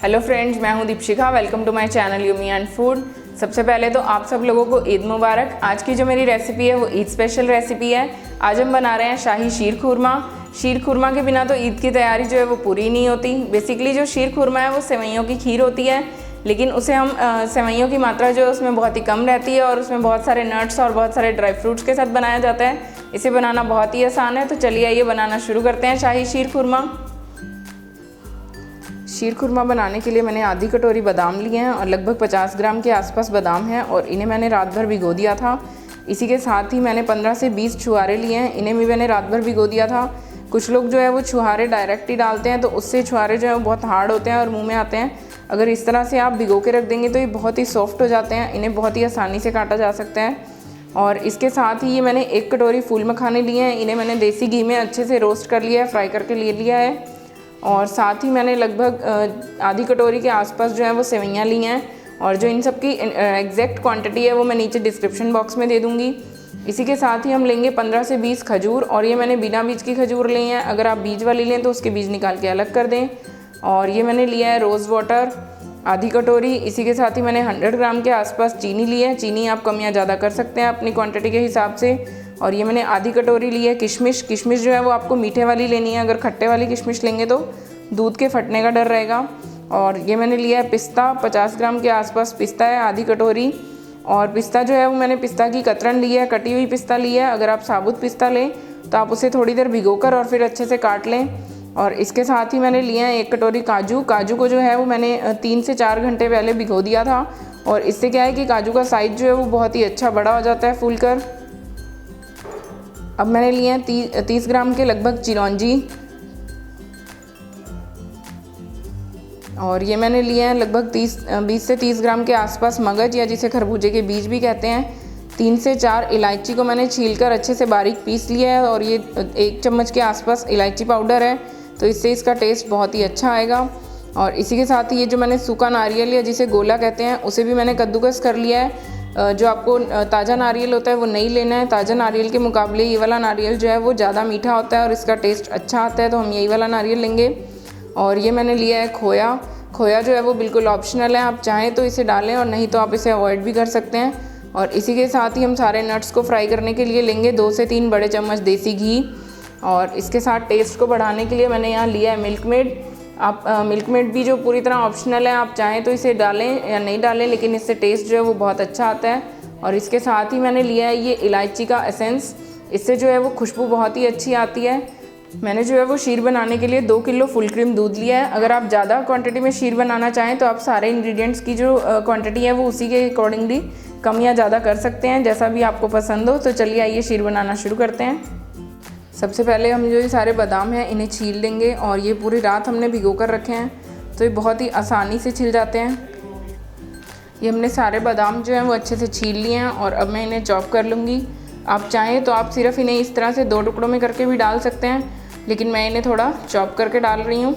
Hello friends, मैं हूं Dipshikha. Welcome to my channel yummy and food. सबसे पहले तो आप सब लोगों को ईद मुबारक। आज की जो मेरी रेसिपी है वो ईद स्पेशल रेसिपी है। आज हम बना रहे हैं शाही शीर खुरमा। शीर खुरमा के बिना तो ईद की तैयारी जो है वो पूरी नहीं होती। बेसिकली जो शीर खुरमा है वो सेवइयों की खीर होती है, लेकिन उसे हम सेवइयों की मात्रा जो है उसमें बहुत ही कम रहती है और उसमें बहुत सारे नट्स और बहुत सारे ड्राई फ्रूट्स के साथ बनाया जाता है। इसे बनाना बहुत ही आसान है, तो चलिए आइए बनाना शुरू करते हैं शाही शीर खुरमा। शीर खुरमा बनाने के लिए मैंने आधी कटोरी बादाम लिए हैं और लगभग 50 ग्राम के आसपास बादाम हैं और इन्हें मैंने रात भर भिगो दिया था। इसी के साथ ही मैंने 15 से 20 छुहारे लिए हैं, इन्हें भी मैंने रात भर भिगो दिया था। कुछ लोग जो है वो छुहारे डायरेक्ट ही डालते हैं, तो उससे छुहारे जो है वो बहुत हार्ड होते हैं और मुँह में आते हैं। अगर इस तरह से आप भिगो के रख देंगे तो ये बहुत ही सॉफ्ट हो जाते हैं, इन्हें बहुत ही आसानी से काटा जा सकता है। और इसके साथ ही ये मैंने 1 कटोरी फूल मखाने लिए हैं, इन्हें मैंने देसी घी में अच्छे से रोस्ट कर लिया है, फ्राई करके ले लिया है। और साथ ही मैंने लगभग आधी कटोरी के आसपास जो है वो सेवइयाँ ली हैं, और जो इन सब की एग्जैक्ट क्वांटिटी है वो मैं नीचे डिस्क्रिप्शन बॉक्स में दे दूँगी। इसी के साथ ही हम लेंगे 15 से 20 खजूर, और ये मैंने बिना बीज की खजूर ली हैं। अगर आप बीज वाली लें तो उसके बीज निकाल के अलग कर दें। और ये मैंने लिया है रोज़ वाटर आधी कटोरी। इसी के साथ ही मैंने 100 ग्राम के आसपास चीनी ली है। चीनी आप कम या ज़्यादा कर सकते हैं अपनी क्वांटिटी के हिसाब से। और ये मैंने आधी कटोरी ली है किशमिश। किशमिश जो है वो आपको मीठे वाली लेनी है, अगर खट्टे वाली किशमिश लेंगे तो दूध के फटने का डर रहेगा। और ये मैंने लिया है पिस्ता, 50 ग्राम के आसपास पिस्ता है, आधी कटोरी। और पिस्ता जो है वो मैंने पिस्ता की कतरन ली है, कटी हुई पिस्ता ली है। अगर आप साबुत पिस्ता लें तो आप उसे थोड़ी देर भिगोकर और फिर अच्छे से काट लें। और इसके साथ ही मैंने लिया है 1 कटोरी काजू। काजू को जो है वो मैंने 3 से 4 घंटे पहले भिगो दिया था, और इससे क्या है कि काजू का साइज़ जो है वो बहुत ही अच्छा बड़ा हो जाता है फूलकर। अब मैंने लिए हैं 30 ग्राम के लगभग चिरौंजी, और ये मैंने लिए हैं लगभग 20 से 30 ग्राम के आसपास मगज, या जिसे खरबूजे के बीज भी कहते हैं। 3 से 4 इलायची को मैंने छीलकर अच्छे से बारीक पीस लिया है, और ये 1 चम्मच के आसपास इलायची पाउडर है, तो इससे इसका टेस्ट बहुत ही अच्छा आएगा। और इसी के साथ ही ये जो मैंने सूखा नारियल या जिसे गोला कहते हैं उसे भी मैंने कद्दूकस कर लिया है। जो आपको ताज़ा नारियल होता है वो नहीं लेना है। ताज़ा नारियल के मुकाबले ये वाला नारियल जो है वो ज़्यादा मीठा होता है और इसका टेस्ट अच्छा आता है, तो हम यही वाला नारियल लेंगे। और ये मैंने लिया है खोया। खोया जो है वो बिल्कुल ऑप्शनल है, आप चाहें तो इसे डालें और नहीं तो आप इसे अवॉइड भी कर सकते हैं। और इसी के साथ ही हम सारे नट्स को फ्राई करने के लिए लेंगे 2 से 3 बड़े चम्मच देसी घी। और इसके साथ टेस्ट को बढ़ाने के लिए मैंने यहाँ लिया है मिल्क मेड। आप मिल्क मेड भी जो पूरी तरह ऑप्शनल है, आप चाहें तो इसे डालें या नहीं डालें, लेकिन इससे टेस्ट जो है वो बहुत अच्छा आता है। और इसके साथ ही मैंने लिया है ये इलायची का एसेंस, इससे जो है वो खुशबू बहुत ही अच्छी आती है। मैंने जो है वो शीर बनाने के लिए 2 किलो फुल क्रीम दूध लिया है। अगर आप ज़्यादा क्वांटिटी में शीर बनाना चाहें तो आप सारे इंग्रेडिएंट्स की जो क्वांटिटी है वो उसी के अकॉर्डिंगली कम या ज़्यादा कर सकते हैं, जैसा भी आपको पसंद हो। तो चलिए आइए शीर बनाना शुरू करते हैं। सबसे पहले हम जो ये सारे बादाम हैं इन्हें छील लेंगे, और ये पूरी रात हमने भिगो कर रखे हैं, तो ये बहुत ही आसानी से छिल जाते हैं। ये हमने सारे बादाम जो हैं वो अच्छे से छील लिए हैं, और अब मैं इन्हें चॉप कर लूँगी। आप चाहें तो आप सिर्फ इन्हें इस तरह से 2 टुकड़ों में करके भी डाल सकते हैं, लेकिन मैं इन्हें थोड़ा चॉप करके डाल रही हूँ।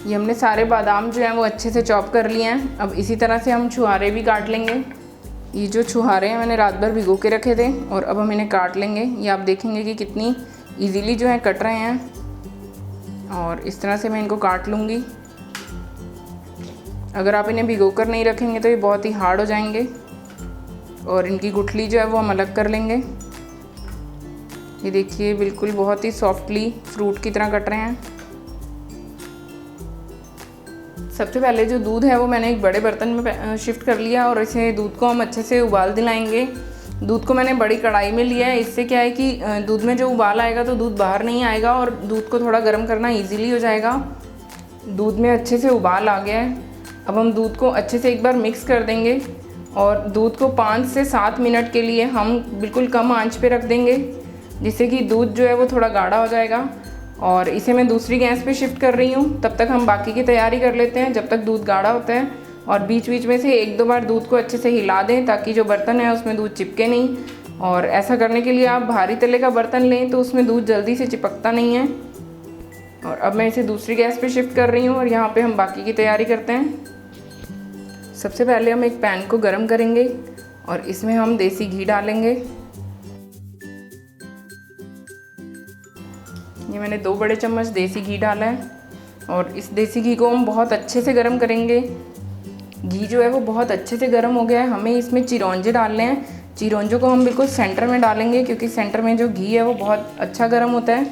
ये हमने सारे बादाम जो हैं वो अच्छे से चॉप कर लिए हैं। अब इसी तरह से हम छुहारे भी काट लेंगे। ये जो छुहारे हैं मैंने रात भर भिगो के रखे थे, और अब हम इन्हें काट लेंगे। ये आप देखेंगे कि कितनी इजीली जो है कट रहे हैं, और इस तरह से मैं इनको काट लूँगी। अगर आप इन्हें भिगो कर नहीं रखेंगे तो ये बहुत ही हार्ड हो जाएंगे, और इनकी गुठली जो है वो हम अलग कर लेंगे। ये देखिए बिल्कुल बहुत ही सॉफ्टली फ्रूट की तरह कट रहे हैं। सबसे पहले जो दूध है वो मैंने एक बड़े बर्तन में शिफ्ट कर लिया, और इसे दूध को हम अच्छे से उबाल दिलाएंगे। दूध को मैंने बड़ी कढ़ाई में लिया है, इससे क्या है कि दूध में जो उबाल आएगा तो दूध बाहर नहीं आएगा, और दूध को थोड़ा गर्म करना ईजीली हो जाएगा। दूध में अच्छे से उबाल आ गया है। अब हम दूध को अच्छे से एक बार मिक्स कर देंगे, और दूध को 5 से 7 मिनट के लिए हम बिल्कुल कम आंच पे रख देंगे, जिससे कि दूध जो है वो थोड़ा गाढ़ा हो जाएगा। और इसे मैं दूसरी गैस पे शिफ्ट कर रही हूँ, तब तक हम बाकी की तैयारी कर लेते हैं जब तक दूध गाढ़ा होता है। और बीच बीच में से 1-2 बार दूध को अच्छे से हिला दें, ताकि जो बर्तन है उसमें दूध चिपके नहीं। और ऐसा करने के लिए आप भारी तले का बर्तन लें तो उसमें दूध जल्दी से चिपकता नहीं है। और अब मैं इसे दूसरी गैस पे शिफ्ट कर रही हूँ, और यहाँ पे हम बाकी की तैयारी करते हैं। सबसे पहले हम एक पैन को गर्म करेंगे, और इसमें हम देसी घी डालेंगे। ये मैंने 2 बड़े चम्मच देसी घी डाला है और इस देसी घी को हम बहुत अच्छे से गर्म करेंगे। घी जो है वो बहुत अच्छे से गर्म हो गया है। हमें इसमें चिरौंजे डालने हैं। चिरौंजों को हम बिल्कुल सेंटर में डालेंगे क्योंकि सेंटर में जो घी है वो बहुत अच्छा गर्म होता है।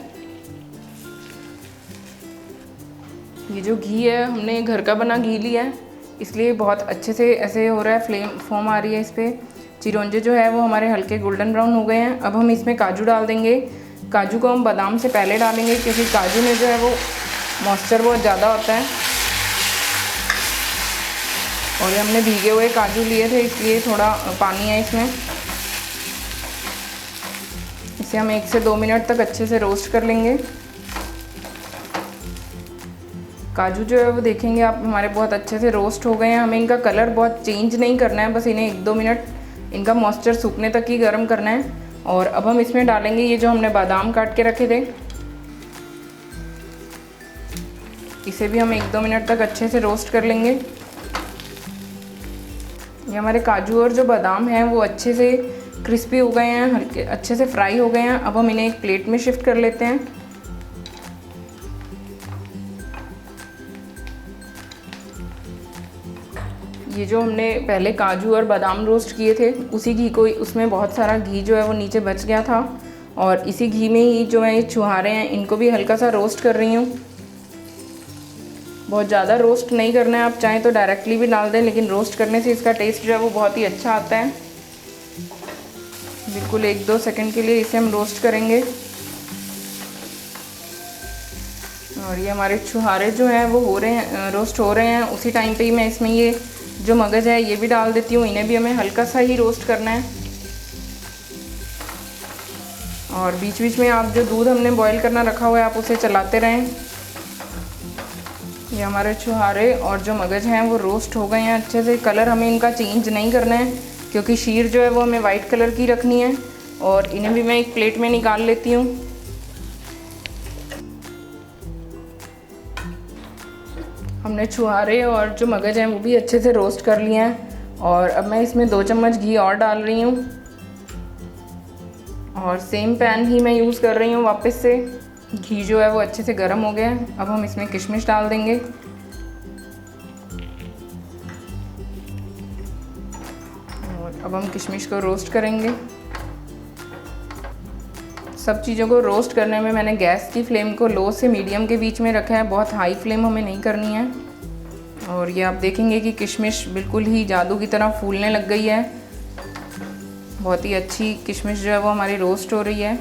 ये जो घी है हमने घर का बना घी लिया है, इसलिए बहुत अच्छे से ऐसे हो रहा है, फ्लेम फॉर्म आ रही है इस पर। चिरौंजे जो है वो हमारे हल्के गोल्डन ब्राउन हो गए हैं। अब हम इसमें काजू डाल देंगे। काजू को हम बादाम से पहले डालेंगे क्योंकि काजू में जो है वो मॉइस्चर बहुत ज़्यादा होता है और ये हमने भीगे हुए काजू लिए थे, इसलिए थोड़ा पानी है इसमें। इसे हम 1 से 2 मिनट तक अच्छे से रोस्ट कर लेंगे। काजू जो है वो देखेंगे आप हमारे बहुत अच्छे से रोस्ट हो गए हैं। हमें इनका कलर बहुत चेंज नहीं करना है, बस इन्हें 1-2 मिनट इनका मॉइस्चर सूखने तक ही गर्म करना है। और अब हम इसमें डालेंगे ये जो हमने बादाम काट के रखे थे, इसे भी हम 1-2 मिनट तक अच्छे से रोस्ट कर लेंगे। ये हमारे काजू और जो बादाम हैं वो अच्छे से क्रिस्पी हो गए हैं, हल्के अच्छे से फ्राई हो गए हैं। अब हम इन्हें एक प्लेट में शिफ्ट कर लेते हैं। ये जो हमने पहले काजू और बादाम रोस्ट किए थे उसी घी को, उसमें बहुत सारा घी जो है वो नीचे बच गया था और इसी घी में ही जो है ये छुहारे हैं इनको भी हल्का सा रोस्ट कर रही हूँ। बहुत ज़्यादा रोस्ट नहीं करना है, आप चाहें तो डायरेक्टली भी डाल दें, लेकिन रोस्ट करने से इसका टेस्ट जो है वो बहुत ही अच्छा आता है। बिल्कुल 1-2 सेकंड के लिए इसे हम रोस्ट करेंगे। और ये हमारे छुहारे जो हैं वो हो रहे हैं, रोस्ट हो रहे हैं। उसी टाइम पे ही मैं इसमें ये जो मगज़ है ये भी डाल देती हूँ। इन्हें भी हमें हल्का सा ही रोस्ट करना है। और बीच बीच में आप जो दूध हमने बॉईल करना रखा हुआ है आप उसे चलाते रहें। ये हमारे छुहारे और जो मगज़ हैं वो रोस्ट हो गए हैं अच्छे से। कलर हमें इनका चेंज नहीं करना है क्योंकि शीर जो है वो हमें वाइट कलर की रखनी है। और इन्हें भी मैं एक प्लेट में निकाल लेती हूँ। हमने छुहारे और जो मगज़ हैं वो भी अच्छे से रोस्ट कर लिए हैं। और अब मैं इसमें 2 चम्मच घी और डाल रही हूँ और सेम पैन ही मैं यूज़ कर रही हूँ वापस से। घी जो है वो अच्छे से गर्म हो गया है। अब हम इसमें किशमिश डाल देंगे। और अब हम किशमिश को रोस्ट करेंगे। सब चीज़ों को रोस्ट करने में मैंने गैस की फ्लेम को लो से मीडियम के बीच में रखा है, बहुत हाई फ्लेम हमें नहीं करनी है। और ये आप देखेंगे कि किशमिश बिल्कुल ही जादू की तरह फूलने लग गई है। बहुत ही अच्छी किशमिश जो है वो हमारी रोस्ट हो रही है।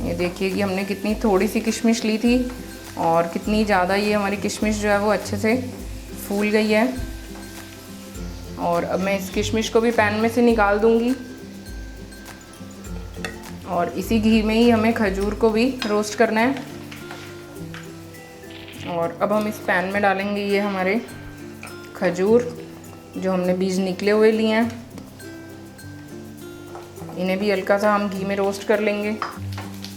ये देखिए कि हमने कितनी थोड़ी सी किशमिश ली थी और कितनी ज़्यादा ये हमारी किशमिश जो है वो अच्छे से फूल गई है। और अब मैं इस किशमिश को भी पैन में से निकाल दूंगी। और इसी घी में ही हमें खजूर को भी रोस्ट करना है। और अब हम इस पैन में डालेंगे ये हमारे खजूर जो हमने बीज निकले हुए लिए हैं। इन्हें भी हल्का सा हम घी में रोस्ट कर लेंगे।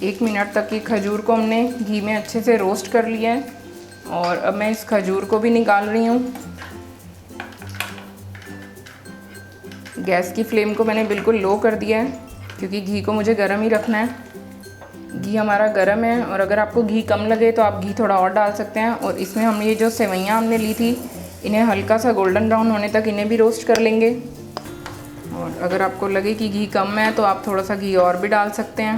1 मिनट तक ये खजूर को हमने घी में अच्छे से रोस्ट कर लिया है। और अब मैं इस खजूर को भी निकाल रही हूँ। गैस की फ्लेम को मैंने बिल्कुल लो कर दिया है क्योंकि घी को मुझे गर्म ही रखना है। घी हमारा गर्म है और अगर आपको घी कम लगे तो आप घी थोड़ा और डाल सकते हैं। और इसमें हम ये जो सेवइयाँ हमने ली थी इन्हें हल्का सा गोल्डन ब्राउन होने तक इन्हें भी रोस्ट कर लेंगे। और अगर आपको लगे कि घी कम है तो आप थोड़ा सा घी और भी डाल सकते हैं।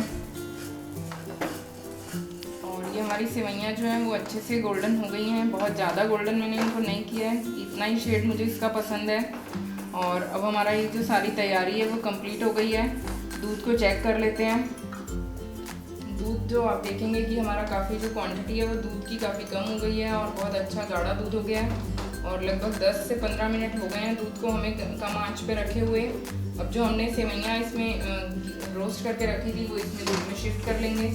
और ये हमारी सेवइयाँ जो हैं वो अच्छे से गोल्डन हो गई हैं। बहुत ज़्यादा गोल्डन मैंने इनको नहीं किया है, इतना ही शेड मुझे इसका पसंद है। और अब हमारा ये जो सारी तैयारी है वो कंप्लीट हो गई है। दूध को चेक कर लेते हैं। दूध जो आप देखेंगे कि हमारा काफ़ी जो क्वांटिटी है वो दूध की काफ़ी कम हो गई है और बहुत अच्छा गाढ़ा दूध हो गया है। और लगभग 10 से 15 मिनट हो गए हैं दूध को हमें कम आंच पे रखे हुए। अब जो हमने सेवइयाँ इसमें रोस्ट करके रखी थी वो इसमें दूध में शिफ्ट कर लेंगे।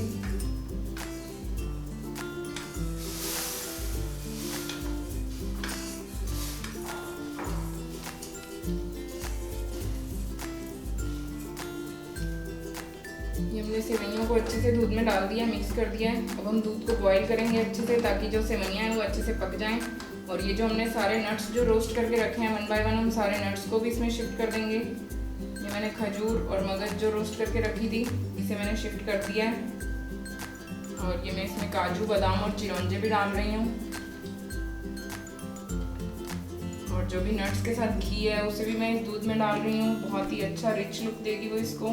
ये हमने सेवइयों को अच्छे से दूध में डाल दिया, मिक्स कर दिया है। अब हम दूध को बॉईल करेंगे अच्छे से ताकि जो सेवइयाँ हैं वो अच्छे से पक जाएं। और ये जो हमने सारे नट्स जो रोस्ट करके रखे हैं 1 बाय 1 हम सारे नट्स को भी इसमें शिफ्ट कर देंगे। ये मैंने खजूर और मगज जो रोस्ट करके रखी थी इसे मैंने शिफ्ट कर दिया है। और ये मैं इसमें काजू, बादाम और चिरौंजे भी डाल रही हूँ। और जो भी नट्स के साथ घी है उसे भी मैं इस दूध में डाल रही हूँ। बहुत ही अच्छा रिच लुक देगी वो इसको।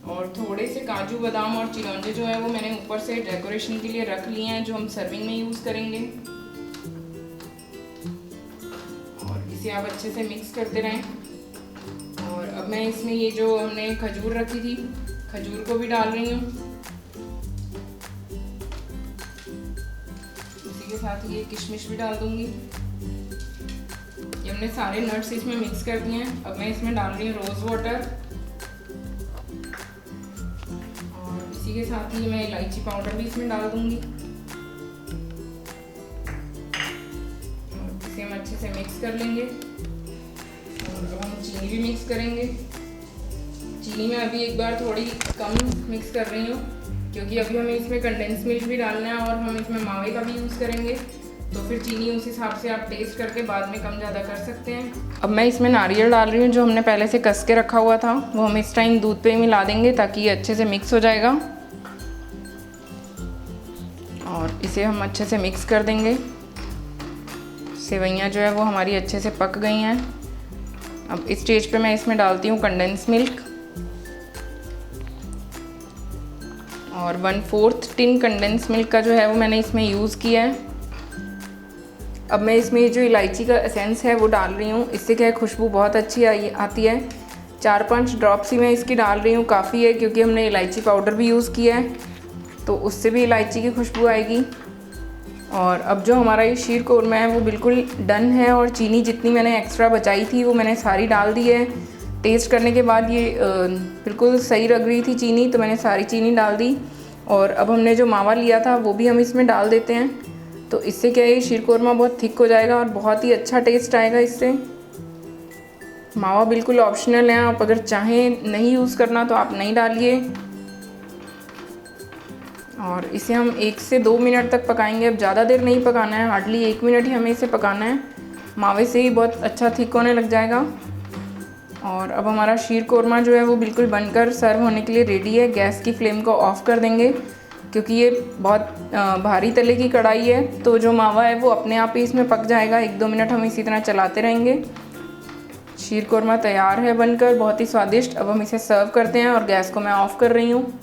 और थोड़े से काजू, बादाम और चिरौंजे जो है वो मैंने ऊपर से डेकोरेशन के लिए रख लिए हैं, जो हम सर्विंग में यूज़ करेंगे। और इसे आप अच्छे से मिक्स करते रहें। और अब मैं इसमें ये जो हमने खजूर रखी थी, खजूर को भी डाल रही हूँ। इसी के साथ ये किशमिश भी डाल दूंगी। ये हमने सारे नट्स इसमें मिक्स कर दिए हैं। अब मैं इसमें डाल रही हूँ रोज़ वाटर। और इसी के साथ ही मैं इलायची पाउडर भी इसमें डाल दूंगी। और इसे हम अच्छे से मिक्स कर लेंगे। और अब हम चीनी भी मिक्स करेंगे। चीनी में अभी एक बार थोड़ी कम मिक्स कर रही हूँ, क्योंकि अभी हमें इसमें कंडेंस मिल्क भी डालना है और हम इसमें मावे का भी यूज़ करेंगे। तो फिर चीनी उस हिसाब से आप टेस्ट करके बाद में कम ज़्यादा कर सकते हैं। अब मैं इसमें नारियल डाल रही हूँ, जो हमने पहले से कस के रखा हुआ था। वो हम इस टाइम दूध पे ही मिला देंगे ताकि ये अच्छे से मिक्स हो जाएगा। और इसे हम अच्छे से मिक्स कर देंगे। सेवइयाँ जो है वो हमारी अच्छे से पक गई हैं। अब इस स्टेज पे मैं इसमें डालती हूँ कंडेंस मिल्क। और 1/4 टिन कंडेंस मिल्क का जो है वो मैंने इसमें यूज़ किया है। अब मैं इसमें जो इलायची का एसेंस है वो डाल रही हूँ। इससे क्या है, खुशबू बहुत अच्छी आती है। 4-5 ड्रॉप्स ही मैं इसकी डाल रही हूँ, काफ़ी है, क्योंकि हमने इलायची पाउडर भी यूज़ किया है तो उससे भी इलायची की खुशबू आएगी। और अब जो हमारा ये शीर कोरमा है वो बिल्कुल डन है। और चीनी जितनी मैंने एक्स्ट्रा बचाई थी वो मैंने सारी डाल दी है। टेस्ट करने के बाद ये बिल्कुल सही लग रही थी चीनी, तो मैंने सारी चीनी डाल दी। और अब हमने जो मावा लिया था वो भी हम इसमें डाल देते हैं। तो इससे क्या है, ये शीर कोरमा बहुत थिक हो जाएगा और बहुत ही अच्छा टेस्ट आएगा इससे। मावा बिल्कुल ऑप्शनल है, आप अगर चाहें नहीं यूज़ करना तो आप नहीं डालिए। और इसे हम 1 से 2 मिनट तक पकाएंगे। अब ज़्यादा देर नहीं पकाना है, हार्डली 1 मिनट ही हमें इसे पकाना है। मावे से ही बहुत अच्छा थिक होने लग जाएगा। और अब हमारा शीर कोरमा जो है वो बिल्कुल बनकर सर्व होने के लिए रेडी है। गैस की फ्लेम को ऑफ़ कर देंगे, क्योंकि ये बहुत भारी तले की कढ़ाई है, तो जो मावा है वो अपने आप ही इसमें पक जाएगा। 1-2 मिनट हम इसी तरह चलाते रहेंगे। शीर कोरमा तैयार है बनकर, बहुत ही स्वादिष्ट। अब हम इसे सर्व करते हैं और गैस को मैं ऑफ़ कर रही हूँ।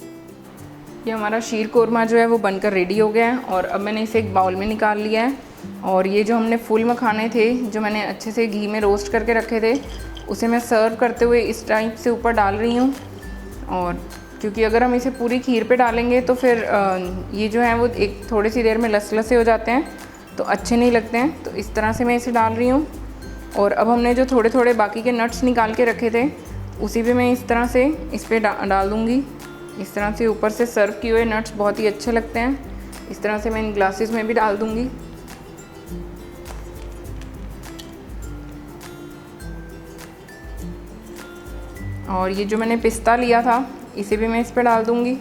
ये हमारा शीर कोरमा जो है वो बनकर रेडी हो गया है। और अब मैंने इसे एक बाउल में निकाल लिया है। और ये जो हमने फूल मखाने थे, जो मैंने अच्छे से घी में रोस्ट करके रखे थे, उसे मैं सर्व करते हुए इस टाइप से ऊपर डाल रही हूँ। और क्योंकि अगर हम इसे पूरी खीर पे डालेंगे तो फिर ये जो है वो एक थोड़ी सी देर में लस-लसे हो जाते हैं, तो अच्छे नहीं लगते हैं। तो इस तरह से मैं इसे डाल रही हूँ। और अब हमने जो थोड़े थोड़े बाकी के नट्स निकाल के रखे थे, उसी भी मैं इस तरह से इस पर डाल दूँगी। इस तरह से ऊपर से सर्व किए हुए नट्स बहुत ही अच्छे लगते हैं। इस तरह से मैं इन ग्लासेस में भी डाल दूँगी। और ये जो मैंने पिस्ता लिया था, इसे भी मैं इस पर डाल दूँगी।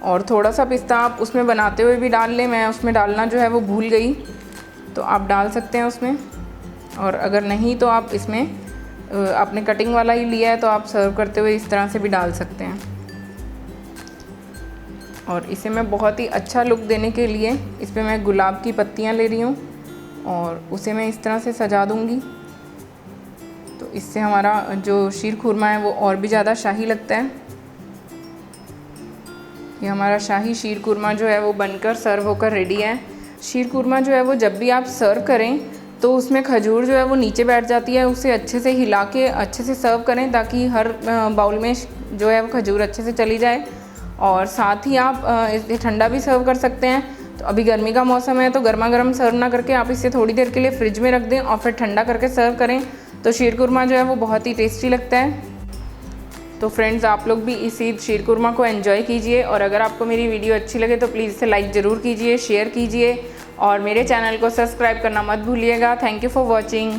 और थोड़ा सा पिस्ता आप उसमें बनाते हुए भी डाल लें। मैं उसमें डालना जो है वो भूल गई, तो आप डाल सकते हैं उसमें। और अगर नहीं तो आप इसमें आपने कटिंग वाला ही लिया है तो आप सर्व करते हुए इस तरह से भी डाल सकते हैं। और इसे मैं बहुत ही अच्छा लुक देने के लिए इस पर मैं गुलाब की पत्तियाँ ले रही हूँ और उसे मैं इस तरह से सजा दूँगी। तो इससे हमारा जो शीर खुरमा है वो और भी ज़्यादा शाही लगता है। ये हमारा शाही शीर खुरमा जो है वो बनकर सर्व होकर रेडी है। शीर खुरमा जो है वो जब भी आप सर्व करें तो उसमें खजूर जो है वो नीचे बैठ जाती है, उसे अच्छे से हिला के अच्छे से सर्व करें ताकि हर बाउल में जो है वो खजूर अच्छे से चली जाए। और साथ ही आप इसे ठंडा भी सर्व कर सकते हैं। तो अभी गर्मी का मौसम है तो गर्मा गर्म सर्व ना करके आप इसे थोड़ी देर के लिए फ्रिज में रख दें और फिर ठंडा करके सर्व करें, तो शीर खुरमा जो है वो बहुत ही टेस्टी लगता है। तो फ्रेंड्स, आप लोग भी इस ईद शीर खुरमा को एंजॉय कीजिए। और अगर आपको मेरी वीडियो अच्छी लगे तो प्लीज़ इसे लाइक ज़रूर कीजिए, शेयर कीजिए और मेरे चैनल को सब्सक्राइब करना मत भूलिएगा। Thank you for watching.